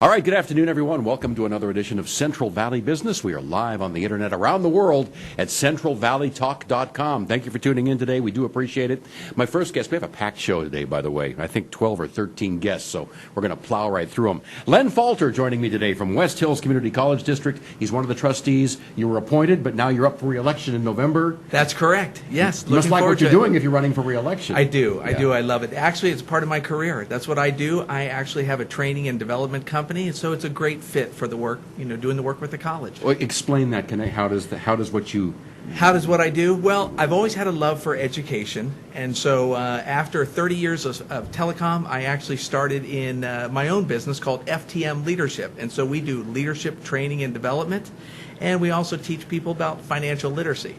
All right, good afternoon, everyone. Welcome to another edition of Central Valley Business. We are live on the internet around the world at centralvalleytalk.com. Thank you for tuning in today. We do appreciate it. My first guest, we have a packed show today, by the way. I think 12 or 13 guests, so we're going to plow right through them. Len Falter joining me today from West Hills Community College District. He's one of the trustees. You were appointed, but now you're up for re-election in November. That's correct. Yes. You must like what you're doing if you're running for re-election. I do. I love it. Actually, it's part of my career. That's what I do. I actually have a training and development company, and so it's a great fit for the work, doing the work with the college. Well, explain that. How does what I do? Well, I've always had a love for education, and so after 30 years of telecom, I actually started in my own business called FTM Leadership, and so we do leadership training and development, and we also teach people about financial literacy.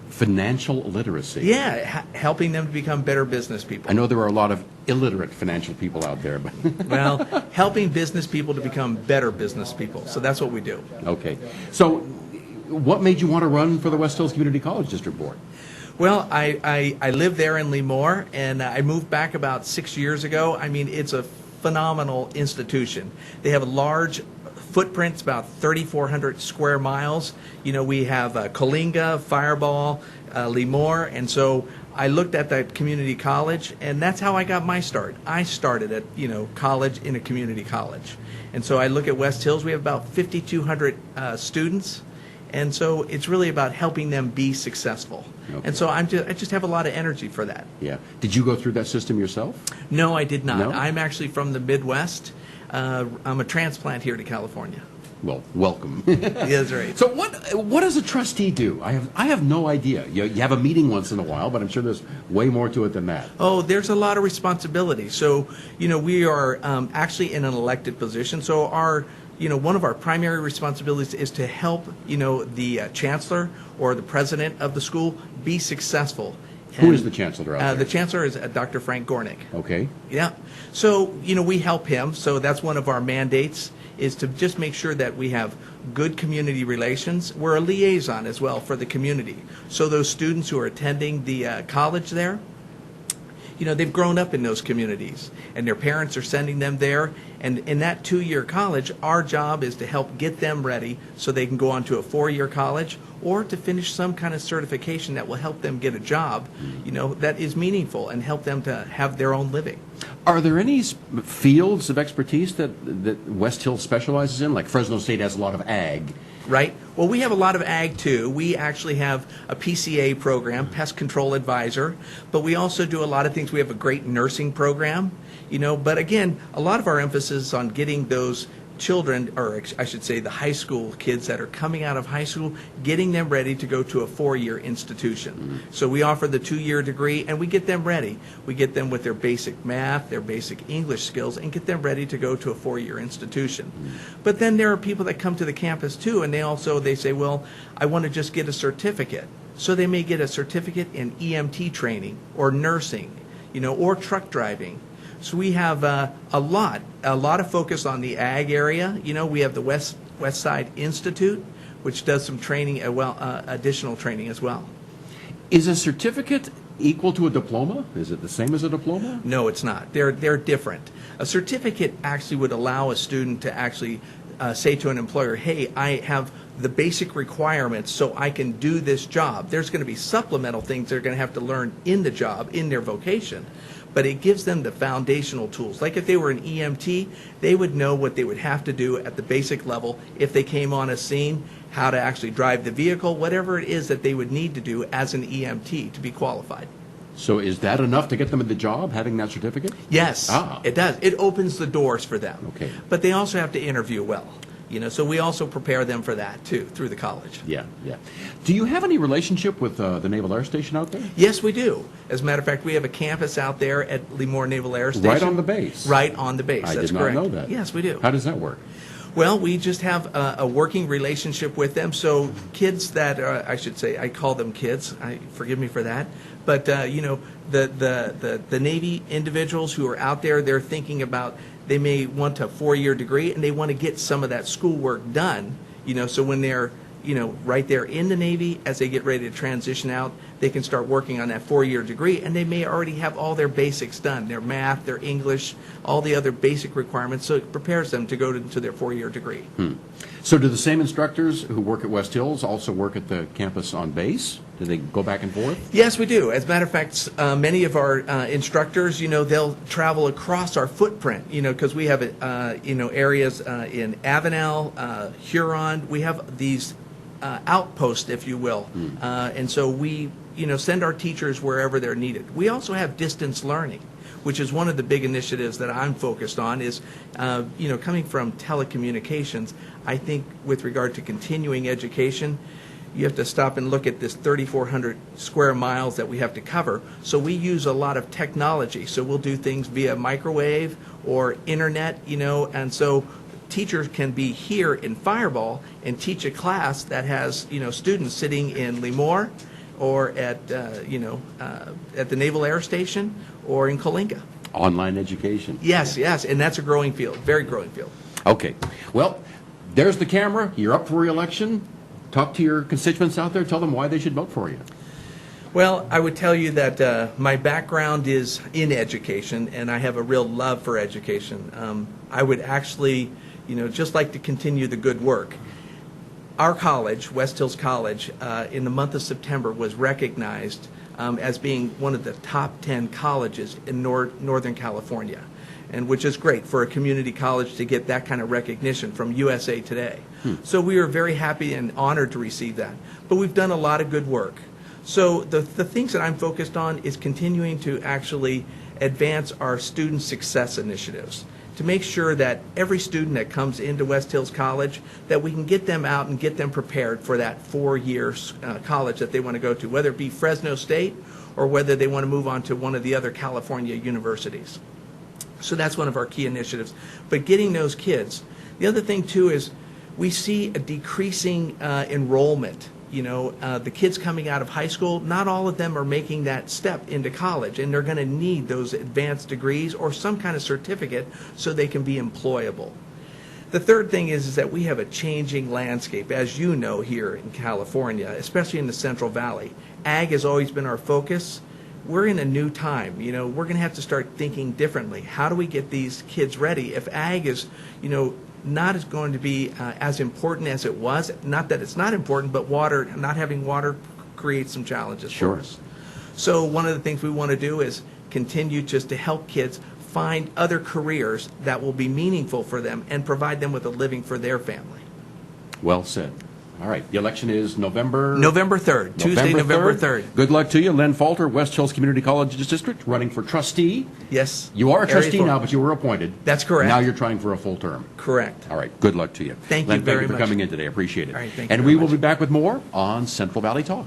Financial literacy? Yeah, helping them to become better business people. I know there are a lot of illiterate financial people out there, but well, helping business people to become better business people. So that's what we do. Okay. So what made you want to run for the West Hills Community College District Board? Well, I live there in Lemoore, and I moved back about 6 years ago. I mean, it's a phenomenal institution. They have a large footprints, about 3,400 square miles. We have Coalinga, Fireball, Lemoore, and so I looked at that community college, and that's how I got my start. I started at, college in a community college. And so I look at West Hills, we have about 5,200 students, and so it's really about helping them be successful. Okay. And so I just have a lot of energy for that. Yeah. Did you go through that system yourself? No, I did not. No? I'm actually from the Midwest. I'm a transplant here to California. Well, welcome. That's right. So what does a trustee do? I have no idea. You have a meeting once in a while, but I'm sure there's way more to it than that. Oh, there's a lot of responsibility. So, we are actually in an elected position. So one of our primary responsibilities is to help, the chancellor or the president of the school be successful. Who is the chancellor out there? The chancellor is Dr. Frank Gornick. Okay. Yeah. So, we help him. So that's one of our mandates, is to just make sure that we have good community relations. We're a liaison as well for the community. So those students who are attending the college there, they've grown up in those communities, and their parents are sending them there. And in that 2-year college, our job is to help get them ready so they can go on to a 4-year college or to finish some kind of certification that will help them get a job, that is meaningful and help them to have their own living. Are there any fields of expertise that West Hills specializes in? Like Fresno State has a lot of ag. Right. Well, we have a lot of ag, too. We actually have a PCA program, Pest Control Advisor, but we also do a lot of things. We have a great nursing program, but again, a lot of our emphasis is on getting those children, or I should say the high school kids that are coming out of high school, getting them ready to go to a 4-year institution. Mm-hmm. So we offer the 2-year degree, and we get them ready. We get them with their basic math, their basic English skills, and get them ready to go to a 4-year institution. Mm-hmm. But then there are people that come to the campus too, and they say, well, I want to just get a certificate. So they may get a certificate in EMT training or nursing, or truck driving. So we have a lot of focus on the ag area. We have the West Side Institute, which does some training, additional training as well. Is a certificate equal to a diploma? Is it the same as a diploma? No, it's not. They're different. A certificate actually would allow a student to actually say to an employer, hey, I have the basic requirements so I can do this job. There's going to be supplemental things they're going to have to learn in the job, in their vocation. But it gives them the foundational tools. Like if they were an EMT, they would know what they would have to do at the basic level if they came on a scene, how to actually drive the vehicle, whatever it is that they would need to do as an EMT to be qualified. So is that enough to get them in the job, having that certificate? Yes, it does. It opens the doors for them. Okay. But they also have to interview well. So we also prepare them for that, too, through the college. Yeah. Do you have any relationship with the Naval Air Station out there? Yes, we do. As a matter of fact, we have a campus out there at Lemoore Naval Air Station. Right on the base? Right on the base, that's correct. I did not know that. Yes, we do. How does that work? Well, we just have a working relationship with them. So kids that I should say, I call them kids. Forgive me for that. But, the Navy individuals who are out there, they're thinking about, they may want a 4-year degree, and they want to get some of that schoolwork done, so when they're, right there in the Navy. As they get ready to transition out, they can start working on that 4-year degree, and they may already have all their basics done, their math, their English, all the other basic requirements, so it prepares them to go to their 4-year degree. So do the same instructors who work at West Hills also work at the campus on base? Do they go back and forth? Yes, we do. As a matter of fact, many of our instructors, they'll travel across our footprint, because we have, areas in Avenel, Huron. We have these outposts, if you will. And so we, send our teachers wherever they're needed. We also have distance learning, which is one of the big initiatives that I'm focused on, is, coming from telecommunications. I think with regard to continuing education, you have to stop and look at this 3,400 square miles that we have to cover. So we use a lot of technology. So we'll do things via microwave or internet, and so teachers can be here in Fireball and teach a class that has, students sitting in Lemoore or at the Naval Air Station or in Coalinga. Online education. Yes, and that's a growing field, very growing field. Okay. Well, there's the camera. You're up for re-election. Talk to your constituents out there. Tell them why they should vote for you. Well, I would tell you that my background is in education, and I have a real love for education. I would actually, just like to continue the good work. Our college, West Hills College, in the month of September was recognized as being one of the top 10 colleges in Northern California, and which is great for a community college to get that kind of recognition from USA Today. So we are very happy and honored to receive that. But we've done a lot of good work. So the things that I'm focused on is continuing to actually advance our student success initiatives, to make sure that every student that comes into West Hills College, that we can get them out and get them prepared for that 4-year college that they want to go to, whether it be Fresno State or whether they want to move on to one of the other California universities. So that's one of our key initiatives. But getting those kids. The other thing, too, is we see a decreasing enrollment. The kids coming out of high school, not all of them are making that step into college, and they're going to need those advanced degrees or some kind of certificate so they can be employable. The third thing is that we have a changing landscape, as you know, here in California, especially in the Central Valley. Ag has always been our focus. We're in a new time. We're going to have to start thinking differently. How do we get these kids ready? If ag is, not as going to be as important as it was, not that it's not important, but not having water creates some challenges for us. So one of the things we want to do is continue just to help kids find other careers that will be meaningful for them and provide them with a living for their family. Well said. All right. The election is November 3rd, Tuesday, November 3rd. Good luck to you. Len Falter, West Hills Community College District, running for trustee. Yes. You are a trustee Area now, but you were appointed. That's correct. Now you're trying for a full term. Correct. All right. Good luck to you. Thank you Len, very thank you much for coming in today. Appreciate it. All right, thank you and very we will much. be back with more on Central Valley Talk.